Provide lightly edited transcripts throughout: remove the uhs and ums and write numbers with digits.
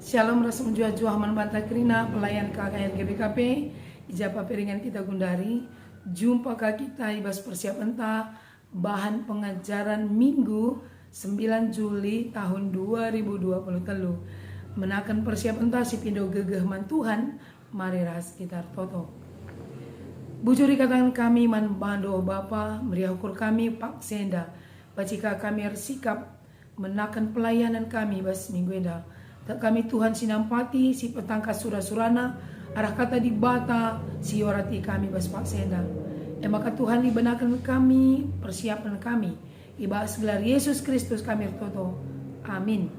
Shalom rasa menjua-jua manbanta krina pelayan KKN GBKP ijapa piringan kita gundari jumpa kita ibas persiapan ta bahan pengajaran minggu 9 Juli tahun 2023 menakan persiapan ta si pindo gegeh man Tuhan mari ras sekitar toto bujuri katakan kami man bando Bapa meriah ukur kami Pak Senda bacika kami bersikap menakan pelayanan kami bas minggu enda kami Tuhan sinampati si petangkas surah-surana arah kata di bata si orati kami bas Pak Senda maka Tuhan dibenarkan kami persiapan kami ibas gelar Yesus Kristus kami toto amin.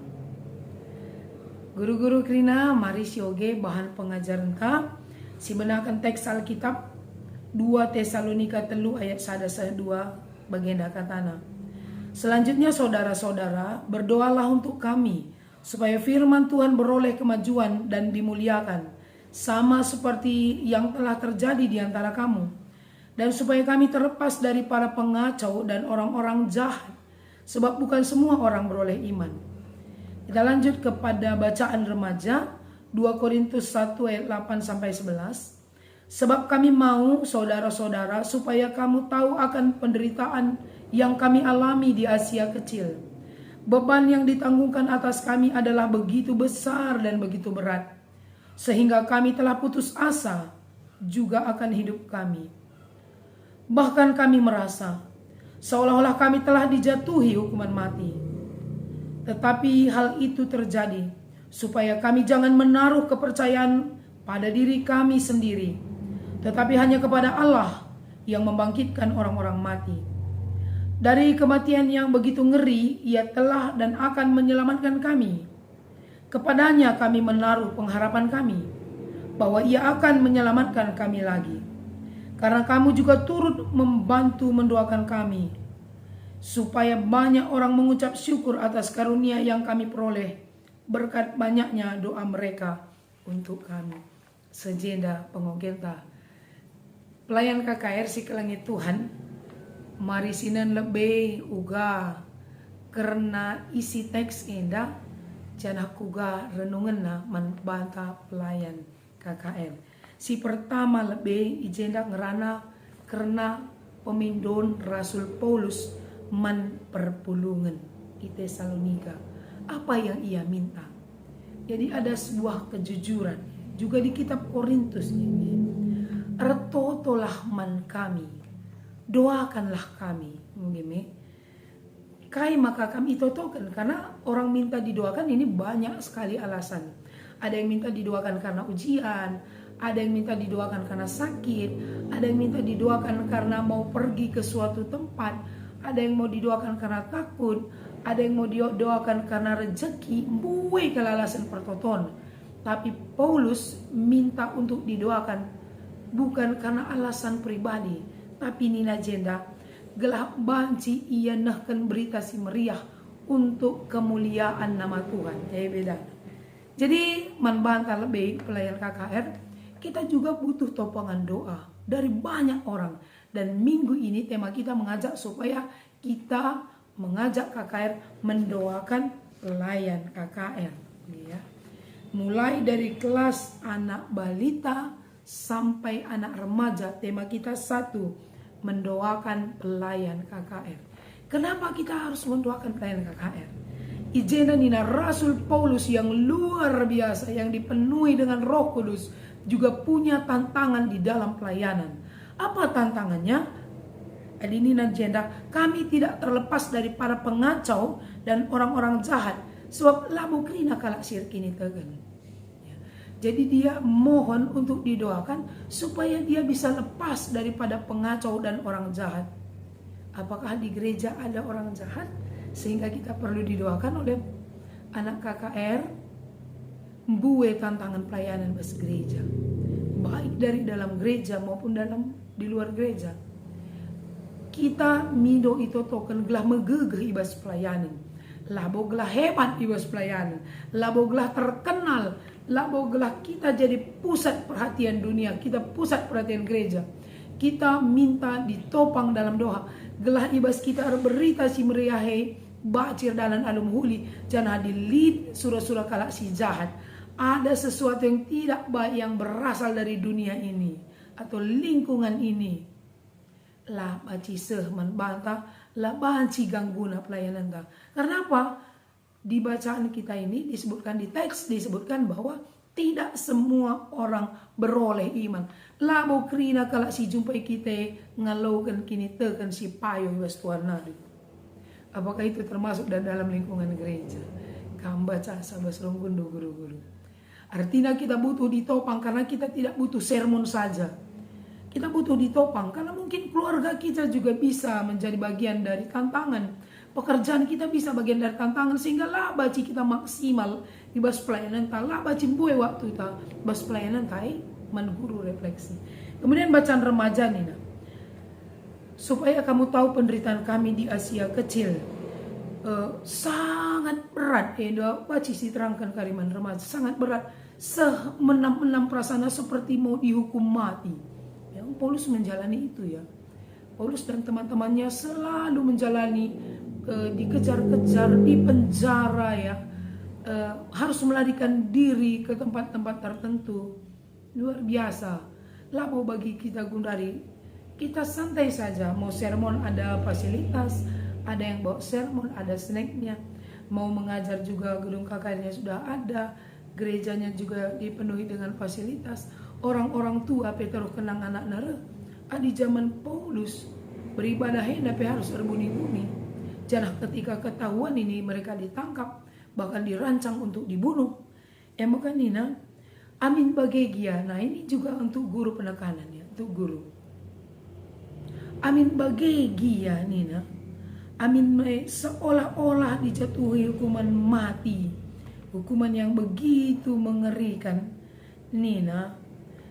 Guru-guru krina mari sioge bahan pengajaran ta si benarkan teks Alkitab 2 Tesalonika 3 ayat 1-2 bagenda katana. Selanjutnya saudara-saudara berdoalah untuk kami supaya firman Tuhan beroleh kemajuan dan dimuliakan sama seperti yang telah terjadi di antara kamu, dan supaya kami terlepas dari para pengacau dan orang-orang jahat, sebab bukan semua orang beroleh iman. Kita lanjut kepada bacaan remaja 2 Korintus 1 ayat 8-11. Sebab kami mau saudara-saudara supaya kamu tahu akan penderitaan yang kami alami di Asia Kecil. Beban yang ditanggungkan atas kami adalah begitu besar dan begitu berat, sehingga kami telah putus asa juga akan hidup kami. Bahkan kami merasa seolah-olah kami telah dijatuhi hukuman mati. Tetapi hal itu terjadi supaya kami jangan menaruh kepercayaan pada diri kami sendiri, tetapi hanya kepada Allah yang membangkitkan orang-orang mati. Dari kematian yang begitu ngeri, Ia telah dan akan menyelamatkan kami. Kepadanya kami menaruh pengharapan kami, bahwa Ia akan menyelamatkan kami lagi. Karena kamu juga turut membantu mendoakan kami, supaya banyak orang mengucap syukur atas karunia yang kami peroleh, berkat banyaknya doa mereka untuk kami. Sejenda pengogenta. Pelayan KKR si kelangit Tuhan, mari sinan lebih uga karena isi teks enda janah kuga renungan na manbanta pelayan KKR. Si pertama lebih ijenda ngerana karena pemindon Rasul Paulus man perpulungan di Tesalonika. Apa yang ia minta? Jadi ada sebuah kejujuran juga di kitab Korintus ini. Retotolah man kami, doakanlah kami, mungkin maka kami totokan karena orang minta didoakan ini banyak sekali alasan. Ada yang minta didoakan karena ujian, ada yang minta didoakan karena sakit, ada yang minta didoakan karena mau pergi ke suatu tempat, ada yang mau didoakan karena takut, ada yang mau didoakan karena rezeki, buai kalau alasan pertoton. Tapi Paulus minta untuk didoakan bukan karena alasan pribadi, tapi nina jenda gelah banci ia nahkan berita si meriah untuk kemuliaan nama Tuhan. Jadi beda. Jadi manbanta lebih pelayan KKR, kita juga butuh topangan doa dari banyak orang. Dan minggu ini tema kita mengajak supaya kita mengajak KKR mendoakan pelayan KKR. Ya. Mulai dari kelas anak balita sampai anak remaja, tema kita satu, mendoakan pelayan KKR. Kenapa kita harus mendoakan pelayan KKR? Ijena nina Rasul Paulus yang luar biasa, yang dipenuhi dengan Roh Kudus, juga punya tantangan di dalam pelayanan. Apa tantangannya? Adinina jenda, kami tidak terlepas dari para pengacau dan orang-orang jahat, sebab labu krina kalak sirkini tegen. Jadi dia mohon untuk didoakan supaya dia bisa lepas daripada pengacau dan orang jahat. Apakah di gereja ada orang jahat sehingga kita perlu didoakan oleh anak KKR? Mbue tantangan pelayanan bas gereja, baik dari dalam gereja maupun di luar gereja. Kita mido itu token gelah megegeh ibas pelayanan. Labo gelah hebat ibas pelayanan, labo gelah terkenal, labo gelah kita jadi pusat perhatian dunia, kita pusat perhatian gereja. Kita minta ditopang dalam doa, gelah ibas kita berita si meriahe bacir dalam alum huli, jangan dilid surah-surah kalak si jahat. ada sesuatu yang tidak baik yang berasal dari dunia ini atau lingkungan ini, lah baci sehman banta, lah banci gangguna pelayanan ta. Karena apa? Di bacaan kita ini disebutkan, di teks disebutkan bahwa tidak semua orang beroleh iman. Labo krina kalau si jumpai kita ngalaukan kini tekan si payo was Tuhan nadi. Apakah itu termasuk dalam lingkungan gereja? Kambaca sabas ronggundo guru-guru. Artinya kita butuh ditopang karena kita tidak butuh sermon saja. Kita butuh ditopang karena mungkin keluarga kita juga bisa menjadi bagian dari tantangan. Pekerjaan kita bisa bagian dari tantangan sehingga lah baci kita maksimal di bas pelayanan ta, lah baci buai waktu ta bas pelayanan ta mengguru refleksi. Kemudian bacaan remaja nih, supaya kamu tahu penderitaan kami di Asia kecil sangat berat. Baci si terangkan kariman remaja sangat berat, menam perasaan seperti mau dihukum mati. Paulus menjalani itu ya. Paulus dan teman-temannya selalu menjalani dikejar-kejar, di penjara ya, harus melarikan diri ke tempat-tempat tertentu. Luar biasa. Labo bagi kita Gundari, kita santai saja. Mau sermon ada fasilitas, ada yang bawa sermon, ada snacknya. Mau mengajar juga gedung KKR-nya sudah ada, gerejanya juga dipenuhi dengan fasilitas. Orang-orang tua Petrus kenang anak nara. Di zaman Paulus beribadah tapi harus berbunyi-bunyi. Jangan ketika ketahuan ini mereka ditangkap, bahkan dirancang untuk dibunuh. Maka Nina, amin bagegia. Nah ini juga untuk guru penekanan ya, untuk guru. Amin bagegia Nina. Amin seolah-olah dijatuhi hukuman mati. Hukuman yang begitu mengerikan. Nina,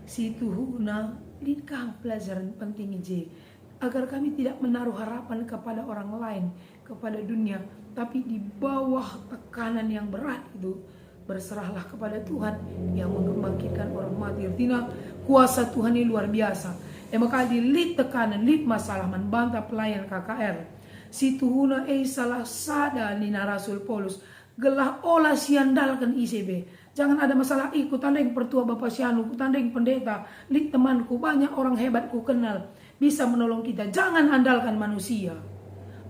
si Tuhuna linkah pelajaran penting je, agar kami tidak menaruh harapan kepada orang lain, kepada dunia, tapi di bawah tekanan yang berat itu berserahlah kepada Tuhan yang membangkitkan orang mati. Artinya kuasa Tuhan ini luar biasa. Maka di lid tekanan, lid masalah membantah pelayan KKR. Si Tuhuna salah sada nina Rasul Paulus gelah olah siandalkan ICB. Jangan ada masalah, ikut tanding pertua Bapak Sianu, tanding pendeta, lid temanku, banyak orang hebat ku kenal, bisa menolong kita. Jangan andalkan manusia,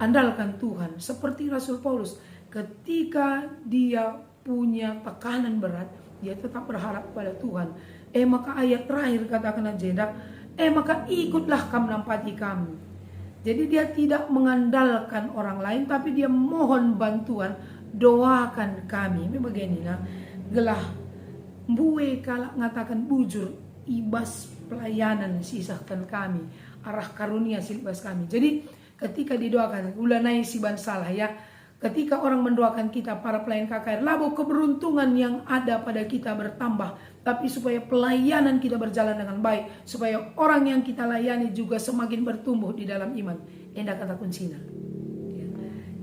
andalkan Tuhan. Seperti Rasul Paulus, ketika dia punya tekanan berat, dia tetap berharap pada Tuhan. Maka ayat terakhir katakan aja, maka ikutlah kamu nampati kami. Jadi dia tidak mengandalkan orang lain, tapi dia mohon bantuan, doakan kami. Ini begini nah. Gelah buwe kalak ngatakan bujur ibas pelayanan sisahkan kami, arah karunia silbas kami. Jadi ketika didoakan ulanai si salah ya, ketika orang mendoakan kita para pelayan KKR, labo keberuntungan yang ada pada kita bertambah, tapi supaya pelayanan kita berjalan dengan baik, supaya orang yang kita layani juga semakin bertumbuh di dalam iman. Endah kata kuncinya ya.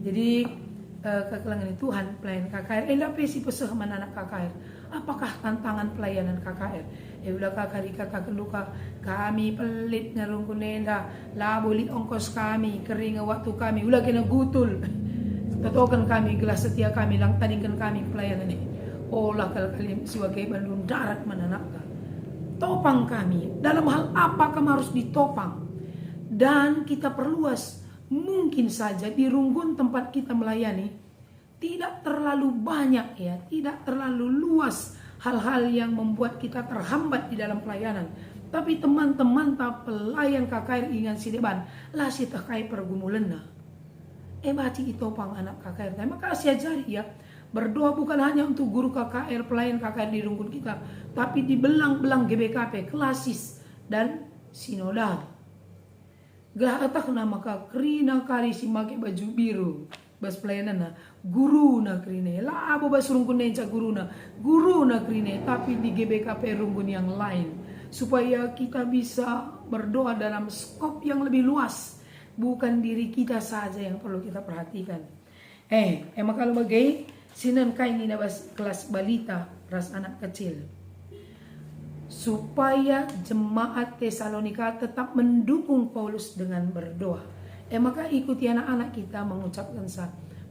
Jadi kekelangan Tuhan pelayan KKR. Endah pesi pesehaman anak KKR. Apakah tantangan pelayanan KKR? Udah KKR dikatakan luka kami pelit ngarungkun endah, laboli ongkos kami, kering waktu kami, ulah kena gutul. Totokan kami gelas setia kami, lang tadingkan kami pelayanan ini. Olah kalian sebagai Bandung darat mananaka. Topang kami. Dalam hal apa kamu harus ditopang? Dan kita perluas. Mungkin saja di Runggun tempat kita melayani tidak terlalu banyak ya, tidak terlalu luas hal-hal yang membuat kita terhambat di dalam pelayanan. Tapi teman-teman pelayan KKR ingat si deban lah si takai pergumulan baci itopang anak KKR. Terima kasih ajari ya. Berdoa bukan hanya untuk guru KKR, pelayan KKR di Runggun kita, tapi di belang-belang GBKP, klasis dan sinodal. Gah atak nama ka krina kari si make baju biru bas pelayanan na guru na krine lah abo bas Runggun nenca guru na krine, tapi di GBKP Runggun yang lain, supaya kita bisa berdoa dalam skop yang lebih luas, bukan diri kita saja yang perlu kita perhatikan. Emang kalau bagai sinan kain ini bas kelas balita ras anak kecil, supaya jemaat Tesalonika tetap mendukung Paulus dengan berdoa. Maka ikuti anak-anak kita mengucapkan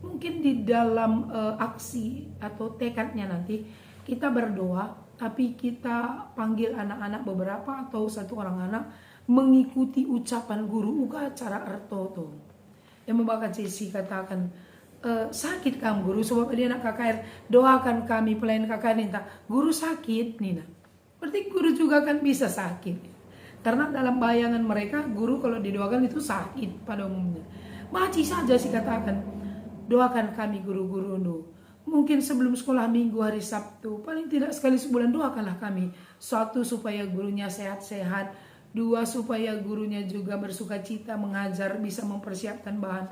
mungkin di dalam aksi atau tekadnya nanti kita berdoa, tapi kita panggil anak-anak beberapa atau satu orang anak mengikuti ucapan guru uga cara arto tuh. Yang membaca Cesi katakan, sakit kamu guru, sebab dia anak KKR, doakan kami pelayan KKR minta, guru sakit Nina. Berarti guru juga kan bisa sakit. Karena dalam bayangan mereka guru kalau didoakan itu sakit pada umumnya. Baci saja sih katakan, doakan kami guru-guru nu. Mungkin sebelum sekolah minggu hari Sabtu, paling tidak sekali sebulan doakanlah kami. Satu, supaya gurunya sehat-sehat. Dua, supaya gurunya juga bersuka cita mengajar, bisa mempersiapkan bahan.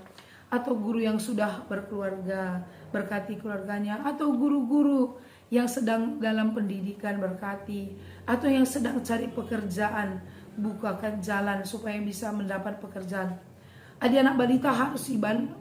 Atau guru yang sudah berkeluarga, berkati keluarganya. Atau guru-guru yang sedang dalam pendidikan, berkati. Atau yang sedang cari pekerjaan, bukakan jalan supaya bisa mendapat pekerjaan. Adik-anak balita harus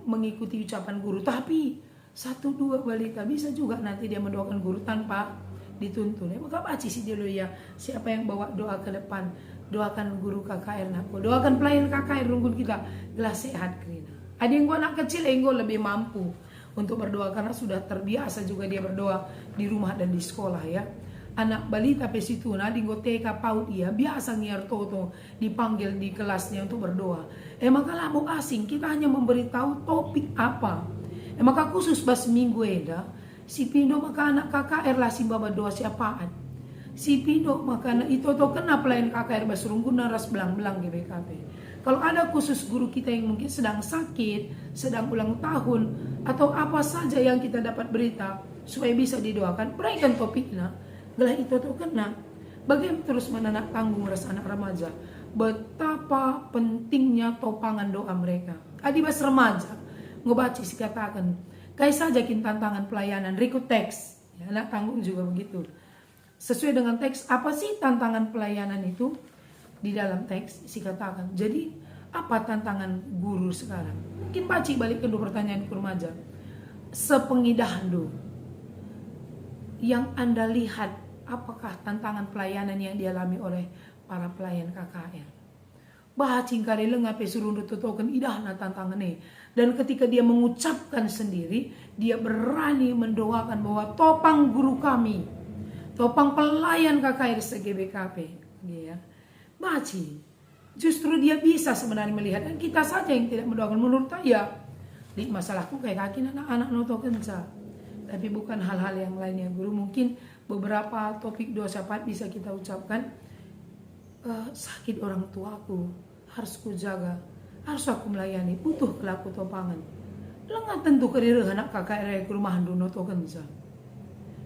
mengikuti ucapan guru. Tapi 1-2 balita bisa juga nanti dia mendoakan guru tanpa dituntun. Maka baci sih dulu ya, siapa yang bawa doa ke depan, doakan guru KKR nako, doakan pelayan KKR rungkun kita gelas sehat kerina. Ada yang anak kecil yang lebih mampu untuk berdoa karena sudah terbiasa juga dia berdoa di rumah dan di sekolah ya. Anak balita pesituna di TK PAUD dia biasa ngiar toto dipanggil di kelasnya untuk berdoa. Maka lamu asing kita hanya memberitahu topik apa. Maka khusus bas minggu eda si Pindo maka anak KKR lah si baba doa siapaan. Si Pindo maka anak itu to kena pelayan KKR bas rungkun naras belang-belang GBKP. Kalau ada khusus guru kita yang mungkin sedang sakit, sedang ulang tahun atau apa saja yang kita dapat berita supaya bisa didoakan, berikan topiknya. Gelah itu tuh kena. Bagaimana terus menanak tanggung rasa anak remaja. Betapa pentingnya topangan doa mereka. Adibas remaja ngobaci si katakan, kayak saja tantangan pelayanan record teks. Ya, anak tanggung juga begitu. Sesuai dengan teks, apa sih tantangan pelayanan itu? Di dalam teks si katakan. Jadi apa tantangan guru sekarang? Mungkin baci balik ke pertanyaan ke remaja. Sepengidahan do yang Anda lihat, apakah tantangan pelayanan yang dialami oleh para pelayan KKR? Bahacing kali lengape suruh tutokan idahna tantangan ini. Dan ketika dia mengucapkan sendiri, dia berani mendoakan bahwa topang guru kami, topang pelayan KKR se-GBKP. Ya. Baci, justru dia bisa sebenarnya melihat, dan kita saja yang tidak mendoakan. Menurut saya, di masalahku kayak kaki anak-anak notokan sa. Tapi bukan hal-hal yang lainnya. Guru mungkin beberapa topik doa syafaat bisa kita ucapkan. Sakit orang tuaku, harus ku jaga, harus aku melayani, butuh kelaku topangan. Lengan tentu kerira anak KKR ke rumah dono token sa.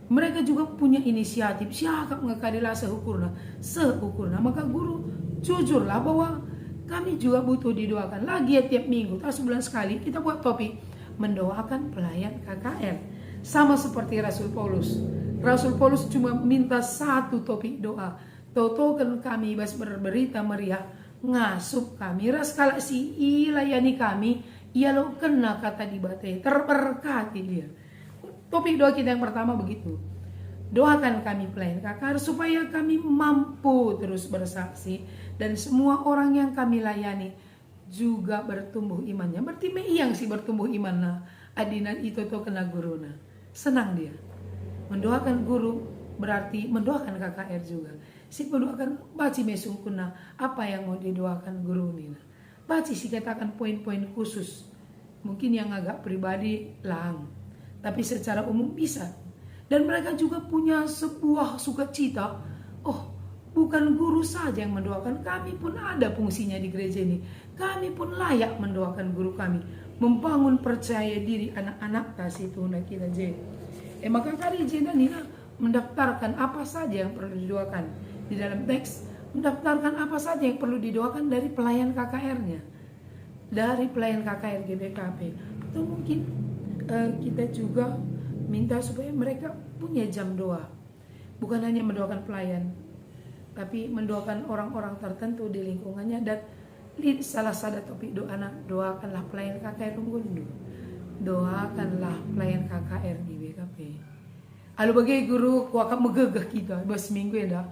Mereka juga punya inisiatif. Siapa ngakadilah seukurna. Maka guru jujurlah bahwa kami juga butuh didoakan. Lagi ya tiap minggu, sebulan sekali kita buat topik mendoakan pelayan KKR. Sama seperti Rasul Paulus. Rasul Paulus cuma minta satu topik doa. Totokan kami bas berberita meriah. Ngasup kami. Raskala si ilayani kami. Ia lo kena kata dibatai. Terberkati dia. Topik doa kita yang pertama begitu. Doakan kami pelayan KKR supaya kami mampu terus bersaksi. Dan semua orang yang kami layani juga bertumbuh imannya. Berarti yang sih bertumbuh imannya. Adinan itu to kena guruna. Senang dia. Mendoakan guru berarti mendoakan KKR juga. Si mendoakan baci mesungkuna apa yang mau didoakan guru nina. Baci si katakan poin-poin khusus. Mungkin yang agak pribadi lang. Tapi secara umum bisa. Dan mereka juga punya sebuah sukacita. Oh, bukan guru saja yang mendoakan. Kami pun ada fungsinya di gereja ini. Kami pun layak mendoakan guru kami. Membangun percaya diri anak-anak kasih tuna kita je. Maka kali je Nina mendaftarkan apa saja yang perlu didoakan di dalam teks, mendaftarkan apa saja yang perlu didoakan dari pelayan KKR-nya, dari pelayan KKR GBKP. Atau mungkin kita juga minta supaya mereka punya jam doa, bukan hanya mendoakan pelayan, tapi mendoakan orang-orang tertentu di lingkungannya. Dan salah satu topik doa doakanlah pelayan KKR Runggundu. Doakanlah pelayan KKR di BKP. Alu bagi guru kuakap megegah kita bas minggu ya dah.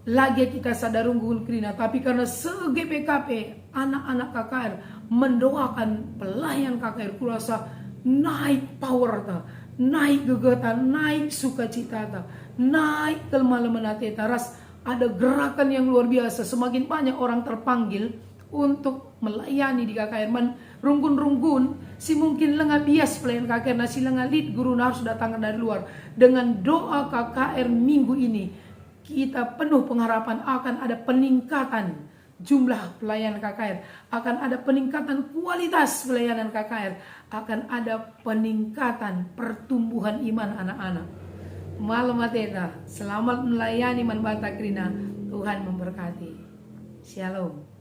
Lagi kita sadar Runggun Krina, tapi karena se-GBKP anak-anak KKR mendoakan pelayan KKR kurasa naik power ta, naik gegeta, naik sukacita, naik kelemahan teta. Ras ada gerakan yang luar biasa. Semakin banyak orang terpanggil untuk melayani di KKR. Man runggun-runggun si mungkin lengah bias pelayan KKR, nasi lengah lead guru harus datang dari luar. Dengan doa KKR minggu ini, kita penuh pengharapan akan ada peningkatan jumlah pelayan KKR, akan ada peningkatan kualitas pelayanan KKR, akan ada peningkatan pertumbuhan iman anak-anak. Malam mateta, selamat melayani man banta krina. Tuhan memberkati. Shalom.